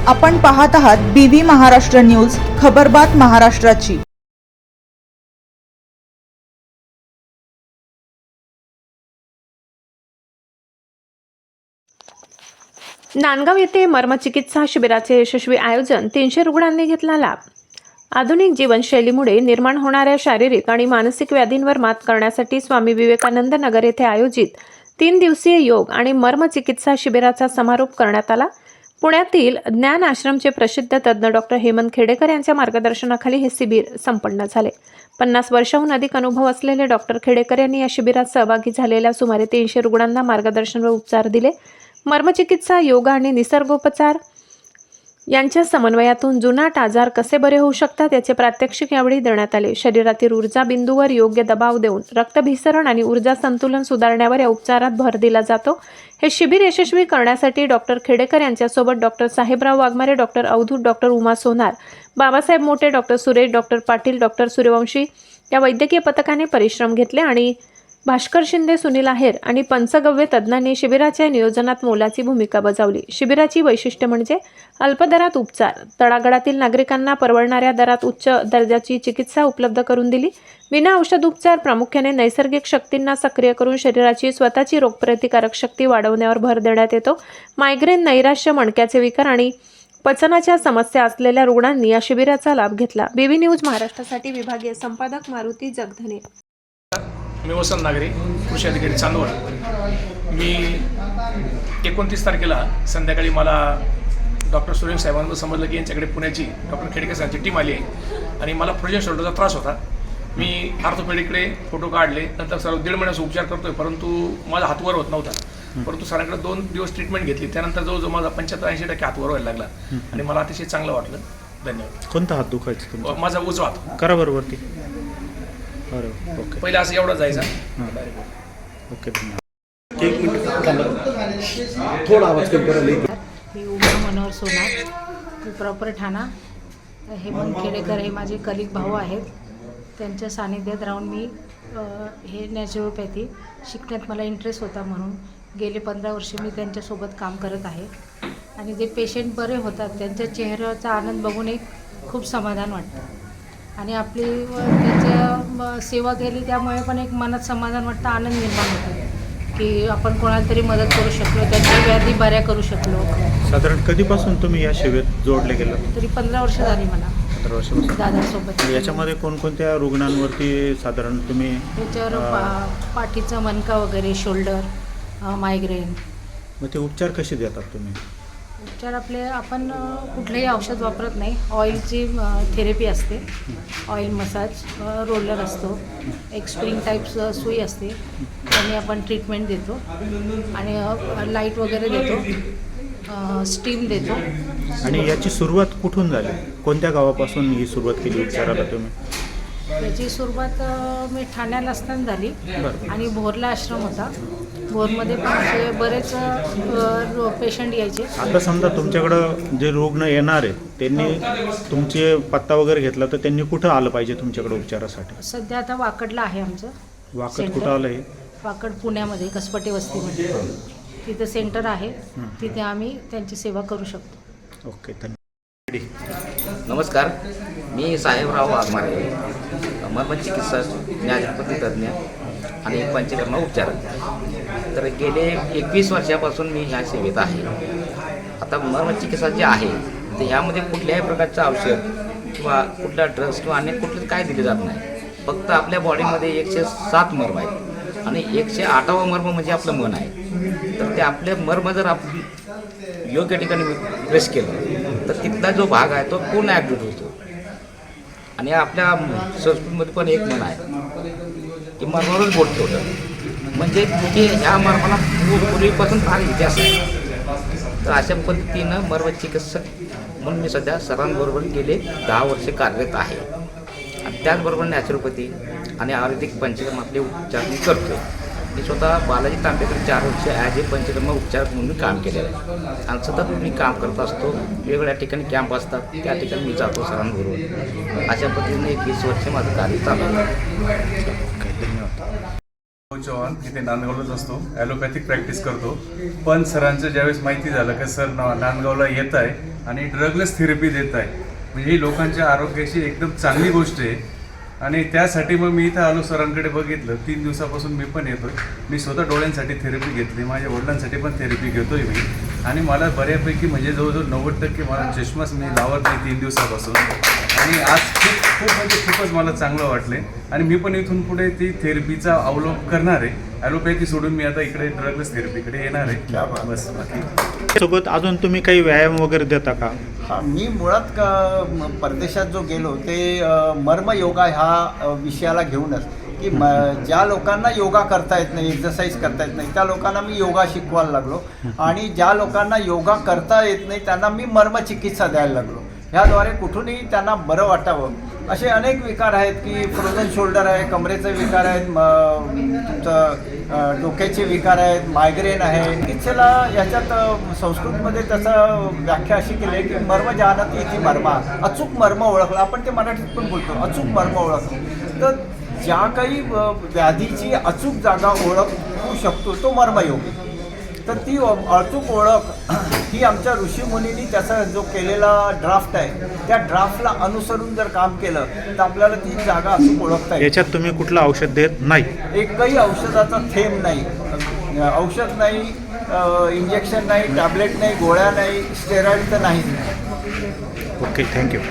आपण पाहत आहात BV महाराष्ट्र न्यूज, खबरबात महाराष्ट्राची। नांदगाव येथे मर्मचिकित्सा शिबिराचे यशस्वी आयोजन 300 रुग्णांनी घेतला लाभ। आधुनिक जीवनशैलीमुळे निर्माण होणाऱ्या शारीरिक आणि मानसिक व्याधींवर मात करण्यासाठी स्वामी विवेकानंद नगर येथे आयोजित 3 दिवसीय योग आणि मर्मचिकित्सा शिबिराचा समारोप करण्यात आला। पुण्यातील ज्ञान आश्रमचे प्रसिद्ध तज्ञ डॉक्टर हेमंत खेडेकर यांच्या मार्गदर्शनाखाली हे शिबिर संपन्न झाले। 50 वर्षांहून अधिक अनुभव असलेले डॉक्टर खेडेकर यांनी या शिबिरात सहभागी झालेल्या सुमारे 300 रुग्णांना मार्गदर्शन व उपचार दिले। मर्मचिकित्सा, योगा आणि निसर्गोपचार यांच्या समन्वयातून जुनाट आजार कसे बरे होऊ शकतात याचे प्रात्यक्षिक यावेळी देण्यात आले। शरीरातील ऊर्जा बिंदूवर योग्य दबाव देऊन रक्तभिसरण आणि ऊर्जा संतुलन सुधारण्यावर या उपचारात भर दिला जातो। हे शिबिर यशस्वी करण्यासाठी डॉक्टर खेडेकर यांच्यासोबत doctor Sahebrao Waghmare, doctor Avdhoot, doctor Uma Sonar, Babasaheb Mothe, doctor Suresh, doctor Patil, doctor Suryavanshi या वैद्यकीय पथकाने परिश्रम घेतले आणि भास्कर शिंदे, सुनील आहेर आणि पंचगव्य तज्ञांनी शिबिराच्या नियोजनात मोलाची भूमिका बजावली। शिबिराची वैशिष्ट्य म्हणजे अल्प दरात उपचार, तळागाळातील नागरिकांना परवडणाऱ्या दरात उच्च दर्जाची चिकित्सा उपलब्ध करून दिली। विना औषध उपचार प्रामुख्याने नैसर्गिक शक्तींना सक्रिय करून शरीराची स्वतःची रोगप्रतिकारक शक्ती वाढवण्यावर भर देण्यात येतो। मायग्रेन, नैराश्य, मणक्याचे विकार आणि पचनाच्या समस्या असलेल्या रुग्णांनी या शिबिराचा लाभ घेतला। BV न्यूज महाराष्ट्रासाठी विभागीय संपादक मारुती जगधने। मी वसंत नागरे, कृषी अधिकारी चांदवड। मी 29 तारखेला संध्याकाळी मला डॉक्टर सुरेश साहेबांना समजलं की यांच्याकडे पुण्याची डॉक्टर खेडेकर साहेबांची टीम आली आहे आणि मला फ्रोजन शोल्डरचा त्रास होता। मी ऑर्थोपेडिकडे फोटो काढले, नंतर सर्व 1.5 महिन्याचा उपचार करतोय, परंतु माझा हात वर होत नव्हता। परंतु सरांकडे 2 दिवस ट्रीटमेंट घेतली, त्यानंतर जवळजवळ माझा 75-80% हात वर व्हायला लागला आणि मला अतिशय चांगलं वाटलं। धन्यवाद। कोणता हात दुखायचा तुमचा? माझा उजवा हात। करा बरोबर ती। अरे ओके, पहिला असं एवढा जायचा। ओके, धन्यवाद। एक मिनिट थांबा, थोडा आवाज कमी करा। मी उमा मनोहर सोनार, प्रॉपर ठाणा। हेमंत खेडेकर हे माझे कलिग भाऊ आहेत। त्यांच्या सानिध्यात राहून मी हे नॅचरोपॅथी शिकण्यात मला इंटरेस्ट होता, म्हणून गेले 15 वर्ष मी त्यांच्यासोबत काम करत आहे आणि जे पेशंट बरे होतात त्यांच्या चेहऱ्याचा आनंद बघून एक खूप समाधान वाटतं आणि आपली त्यांच्या सेवा केली त्यामुळे पण एक मनात समाधान वाटतं, आनंद निर्माण होतो की आपण कोणाला तरी मदत करू शकलो, त्यांच्या व्याधी बऱ्या करू शकलो। साधारण कधीपासून तुम्ही या शिबिरात जोडले गेलात? तरी 15 वर्ष झाली मला 15 वर्षापासून। दादासोबत। याच्यामध्ये कोणकोणत्या रुग्णांवरती साधारण तुम्ही? त्याच्यावर पाठीचा मणका वगैरे, शोल्डर, मायग्रेन। मग ते उपचार कसे देतात तुम्ही? उपचार आपण कुठलंही औषध वापरत नाही। ऑइलची थेरपी असते, ऑइल मसाज, रोलर असतो, एक स्प्रिंग टाईप सुई असते, त्याने आपण ट्रीटमेंट देतो आणि लाईट वगैरे देतो, स्टीम देतो। आणि याची सुरुवात कुठून झाली? कोणत्या गावापासून ही सुरुवात केली उपचाराला तुम्ही? याची सुरुवात मी ठाण्याला असताना झाली आणि भोरला आश्रम होता, भोरमध्ये पण असे बरेच पेशंट यायचे। आता समजा तुमच्याकडं जे रुग्ण येणार आहेत त्यांनी तुमचे पत्ता वगैरे घेतला तर त्यांनी कुठं आलं पाहिजे तुमच्याकडे उपचारासाठी? सध्या आता वाकडला आहे आमचं वाकड। सेंटर। कुठं आलं हे? वाकड पुण्यामध्ये, कसपटे वस्तीमध्ये तिथं सेंटर आहे, तिथे आम्ही त्यांची सेवा करू शकतो। ओके, धन्यवाद। नमस्कार, मी साहेबराव वाघमारे, मर्मचिकित्सा, न्यायपती तज्ञ आणि पंचकर्म उपचारक। तर गेले 21 वर्षापासून मी ह्या सेवेत आहे। आता मर्मचिकित्सा जे आहे तर ह्यामध्ये कुठल्याही प्रकारचं औषध किंवा कुठला ड्रग्स किंवा अन्य कुठलं काय दिले जात नाही। फक्त आपल्या बॉडीमध्ये 107 मर्म आहेत आणि 108वा मर्म म्हणजे आपलं मन आहे। तर ते आपले मर्म जर आपण योग्य ठिकाणी प्रेस केलं तर तिथला जो भाग आहे तो पूर्ण ॲक्टिव्ह होतो। आणि आपल्या संस्कृतीमध्ये पण एक म्हण आहे की मर्मावरच बोट ठेवलं, म्हणजे की ह्या मर्माला पूर्वीपासून फार इतिहास आहे। तर अशा पद्धतीनं मर्मचिकित्सक म्हणून मी सध्या सरांबरोबर गेले 10 वर्षे कार्यरत आहे आणि त्याचबरोबर नॅचरोपॅथी आणि आयुर्वेदिक पंचकर्म आपले उपचार मी करतो। मी स्वतः बालाजी तांबेकर 4 वर्ष ॲज ए पंचकर्म उपचारक म्हणून काम केलेलं आहे आणि सतत मी काम करत असतो। वेगवेगळ्या ठिकाणी कॅम्प असतात, त्या ठिकाणी मी जातो सरांबरोबर। अशा पद्धतीने 21 वर्ष माझं कार्य चालू आहे। धन्यवाद। चव्हाण इथे नांदगावलाच असतो, ॲलोपॅथिक प्रॅक्टिस करतो। पण सरांचं ज्यावेळेस माहिती झालं की सर नांदगावला येत आहे आणि ड्रगलेस थेरपी देत आहे. म्हणजे ही लोकांच्या आरोग्याची एकदम चांगली गोष्ट आहे. आणि त्यासाठी मग मी इथं आलो, सरांकडे बघितलं. 3 दिवसापासून मी पण येतोय. मी स्वतः डोळ्यांसाठी थेरपी घेतली, माझ्या वडिलांसाठी पण थेरपी घेतोय मी. आणि मला बऱ्यापैकी म्हणजे जवळजवळ 90% मला चष्माच मी लावत नाही 3 दिवसापासून. आणि आज खूप म्हणजे खूपच मला चांगलं वाटले. आणि मी पण इथून पुढे ती थेरपीचा अवलंब करणार आहे. ॲलोपॅथी सोडून मी आता इकडे ड्रगलेस थेरपीकडे येणार आहे. बस बाकी सोबत अजून तुम्ही काही व्यायाम वगैरे देता का? हा, मी मुळात परदेशात जो गेलो ते मर्मयोगा ह्या विषयाला घेऊनच की ज्या लोकांना योगा करता येत नाही, एक्झरसाईज करता येत नाही, त्या लोकांना मी योगा शिकवायला लागलो. आणि ज्या लोकांना योगा करता येत नाही त्यांना मी मर्मचिकित्सा द्यायला लागलो. ह्याद्वारे कुठूनही त्यांना बरं वाटावं. असे अनेक विकार आहेत की फ्रोझन शोल्डर आहे, कमरेचे विकार आहेत, तुमचं डोक्याचे विकार आहेत, मायग्रेन आहे. चिकित्सेला याच्यात संस्कृतमध्ये त्याचं व्याख्या अशी केली आहे की मर्म जानती इति मर्मा, अचूक मर्म ओळखलं. आपण ते मराठीत पण बोलतो, अचूक मर्म ओळखलं. तर ज्या काही व्याधीची अचूक जागा ओळखू शकतो तो मर्मयोग. तर ती अचूक ओळख ही आमच्या ऋषीमुनींनी त्याचा जो केलेला ड्राफ्ट आहे त्या ड्राफ्टला अनुसरून जर काम केलं तर आपल्याला ती जागा अचूक ओळखता येईल. याच्यात तुम्ही कुठलं औषध देत नाही? एकही औषधाचा थेंब नाही, औषध नाही, इंजेक्शन नाही, टॅबलेट नाही, गोळ्या नाही, स्टेरॉइड तर नाहीच नाही. Okay, thank you.